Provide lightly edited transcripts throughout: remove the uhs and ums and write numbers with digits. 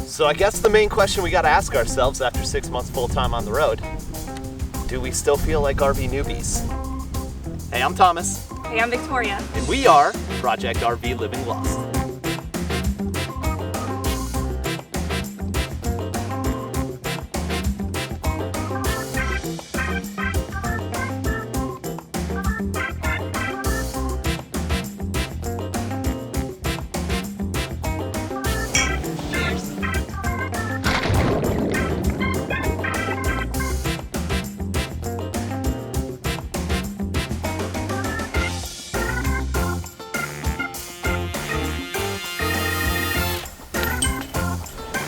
So I guess the main question we gotta ask ourselves after 6 months full-time on the road, do we still feel like RV newbies? Hey, I'm Thomas. Hey, I'm Victoria. And we are Project RV Living Lost.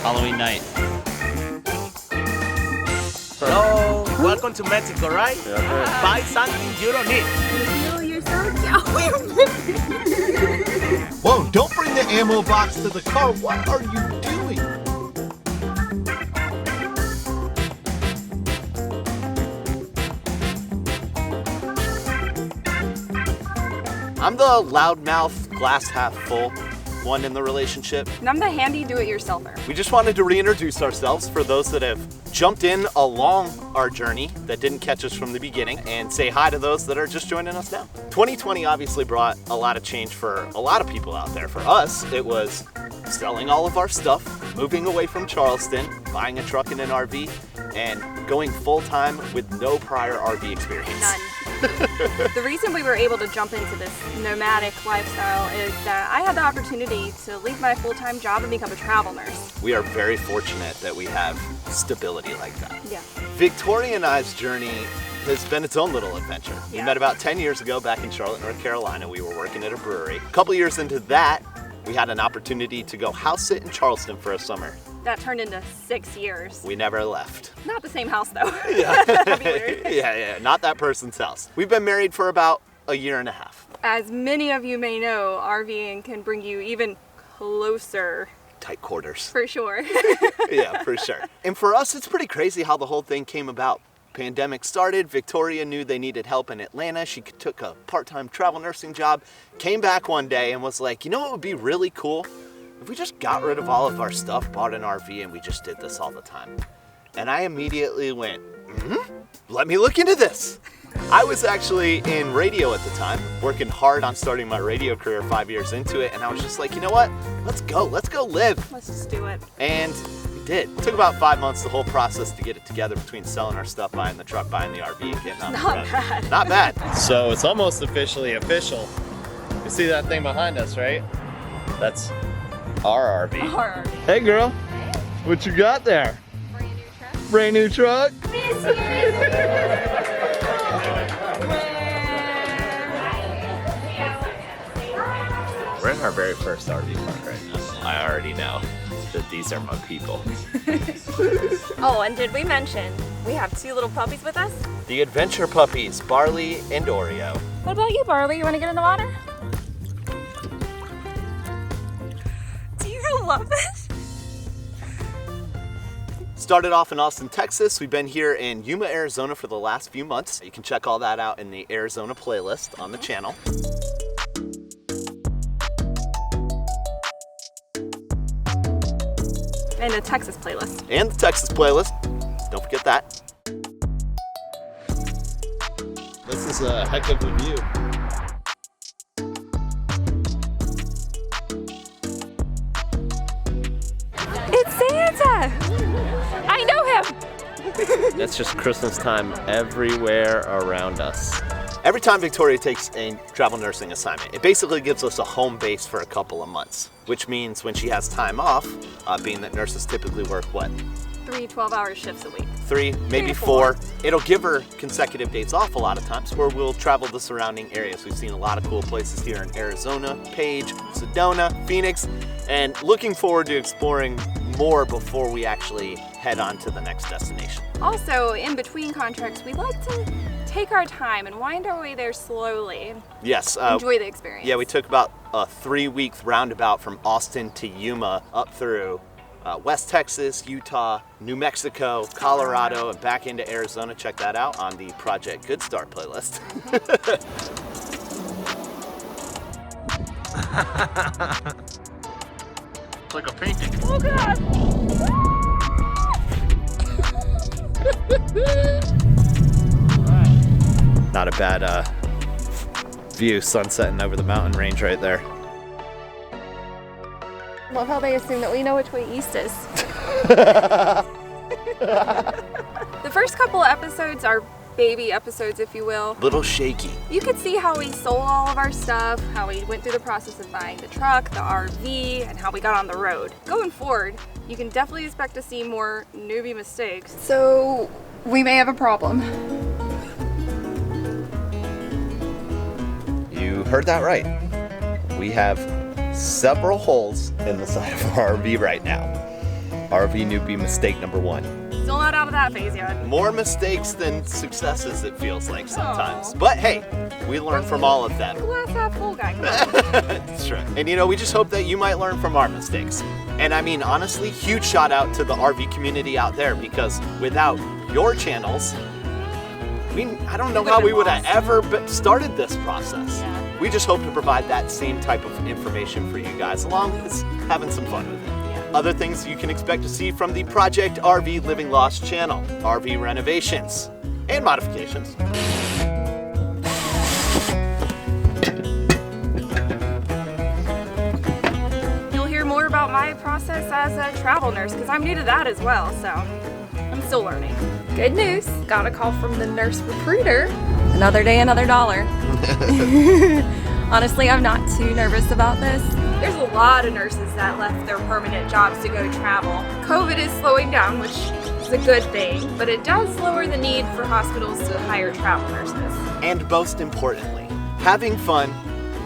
Halloween night. Hello, welcome to Mexico, right? Yeah. Buy something you don't need. No, you're so cute. Whoa, don't bring the ammo box to the car. What are you doing? I'm the loudmouth, glass half full one in the relationship. And I'm the handy do-it-yourselfer. We just wanted to reintroduce ourselves for those that have jumped in along our journey that didn't catch us from the beginning, and say hi to those that are just joining us now. 2020 obviously brought a lot of change for a lot of people out there. For us, it was selling all of our stuff, moving away from Charleston, buying a truck and an RV, and going full-time with no prior RV experience. None. The reason we were able to jump into this nomadic lifestyle is that I had the opportunity to leave my full-time job and become a travel nurse. We are very fortunate that we have stability like that. Yeah. Victoria and I's journey has been its own little adventure. We Yeah. met about 10 years ago back in Charlotte, North Carolina. We were working at a brewery. A couple years into that, we had an opportunity to go house sit in Charleston for a summer. That turned into 6 years. We never left. Not the same house though. Yeah. That'd be weird. yeah, not that person's house. We've been married for about a year and a half. As many of you may know, RVing can bring you even closer, Tight quarters. for sure. Yeah, for sure. And for us, it's pretty crazy how the whole thing came about. Pandemic started, Victoria knew they needed help in Atlanta. She took a part-time travel nursing job, came back one day and was like, you know what would be really cool? If we just got rid of all of our stuff, bought an RV, and we just did this all the time. And I immediately went, let me look into this. I was actually in radio at the time, working hard on starting my radio career 5 years into it, and I was just like, you know what? Let's go live. Let's just do it. And we did. It took about 5 months, the whole process to get it together between selling our stuff, buying the truck, buying the RV, and getting on the Not road. bad. Not bad. So it's almost officially official. You see that thing behind us, right? That's our RV. Horror. Hey girl, what you got there? Brand new truck. We're in our very first RV park right now. I already know that these are my people. Oh, and did we mention we have 2 little puppies with us? The adventure puppies, Barley and Oreo. What about you, Barley? You want to get in the water? Do you love this? Started off in Austin, Texas. We've been here in Yuma, Arizona for the last few months. You can check all that out in the Arizona playlist on the channel. And the Texas playlist. And the Texas playlist. Don't forget that. This is a heck of a view. It's Santa! I know him! That's just Christmas time everywhere around us. Every time Victoria takes a travel nursing assignment, it basically gives us a home base for a couple of months, which means when she has time off, being that nurses typically work, what? 3 12-hour shifts a week. 3, maybe to 4. It'll give her consecutive days off a lot of times where we'll travel the surrounding areas. We've seen a lot of cool places here in Arizona, Page, Sedona, Phoenix, and looking forward to exploring more before we actually head on to the next destination. Also, in between contracts, we like to take our time and wind our way there slowly. Yes. Enjoy the experience. Yeah, we took about a 3-week roundabout from Austin to Yuma up through West Texas, Utah, New Mexico, Colorado, and back into Arizona. Check that out on the Project Good Start playlist. It's like a painting. Oh God! Not a bad view, sun setting over the mountain range right there. Love how they assume that we know which way east is. The first couple of episodes are baby episodes, if you will. Little shaky. You could see how we sold all of our stuff, how we went through the process of buying the truck, the RV, and how we got on the road. Going forward, you can definitely expect to see more newbie mistakes. So we may have a problem. You heard that right. We have several holes in the side of our RV right now. RV newbie mistake number 1. Still not out of that phase yet. More mistakes than successes, it feels like sometimes. But hey, we learn from all of them. Glass half full guy, come on. That's right. And you know, we just hope that you might learn from our mistakes. And I mean, honestly, huge shout out to the RV community out there, because without your channels, I don't know how we would have ever started this process. Yeah. We just hope to provide that same type of information for you guys, along with having some fun with it. Other things you can expect to see from the Project RV Living Lost channel: RV renovations and modifications. You'll hear more about my process as a travel nurse, because I'm new to that as well, so I'm still learning. Good news, got a call from the nurse recruiter. Another day, another dollar. Honestly, I'm not too nervous about this. There's a lot of nurses that left their permanent jobs to go travel. COVID is slowing down, which is a good thing, but it does lower the need for hospitals to hire travel nurses. And most importantly, having fun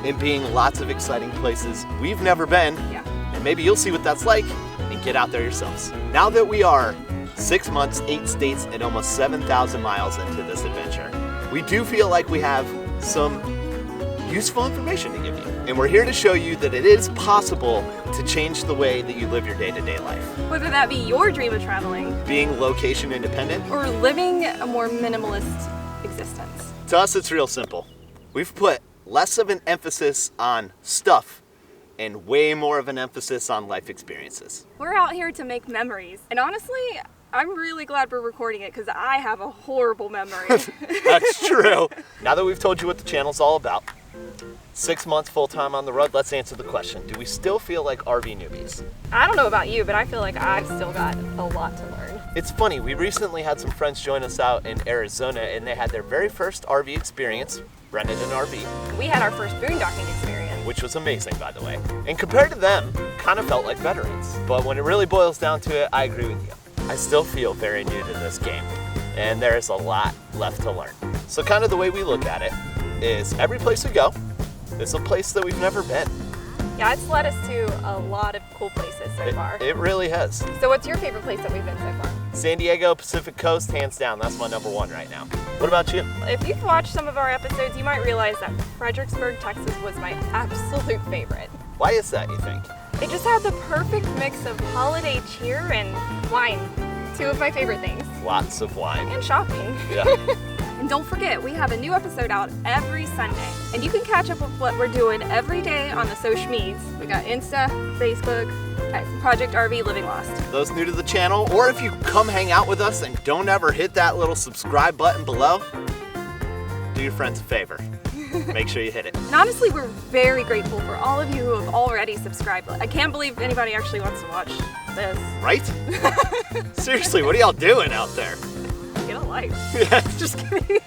and being lots of exciting places we've never been. Yeah. And maybe you'll see what that's like and get out there yourselves. Now that we are 6 months, 8 states, and almost 7,000 miles into this adventure, we do feel like we have some useful information to give you. And we're here to show you that it is possible to change the way that you live your day-to-day life. Whether that be your dream of traveling, Being location independent, or living a more minimalist existence. to us it's real simple. We've put less of an emphasis on stuff and way more of an emphasis on life experiences. We're out here to make memories, and honestly, I'm really glad we're recording it because I have a horrible memory. That's true. Now that we've told you what the channel's all about, 6 months full-time on the road, let's answer the question. Do we still feel like RV newbies? I don't know about you, but I feel like I've still got a lot to learn. It's funny, we recently had some friends join us out in Arizona, and they had their very first RV experience, rented an RV, We had our first boondocking experience. which was amazing, by the way. And compared to them, kind of felt like veterans. But when it really boils down to it, I agree with you. I still feel very new to this game, and there's a lot left to learn. So kind of the way we look at it is every place we go is a place that we've never been. Yeah, it's led us to a lot of cool places so far. It really has. So what's your favorite place that we've been so far? San Diego, Pacific Coast, hands down, that's my number 1 right now. What about you? If you've watched some of our episodes, you might realize that Fredericksburg, Texas was my absolute favorite. Why is that, you think? It just had the perfect mix of holiday cheer and wine. 2 of my favorite things. Lots of wine. And shopping. Yeah. And don't forget, we have a new episode out every Sunday. And you can catch up with what we're doing every day on the social medias. We got Insta, Facebook, at Project RV Living Lost. Those new to the channel, or if you come hang out with us and don't ever hit that little subscribe button below, do your friends a favor. Make sure you hit it. And honestly, we're very grateful for all of you who have already subscribed. I can't believe anybody actually wants to watch this. Right? Seriously, what are y'all doing out there? Get a life. Yeah. Just kidding.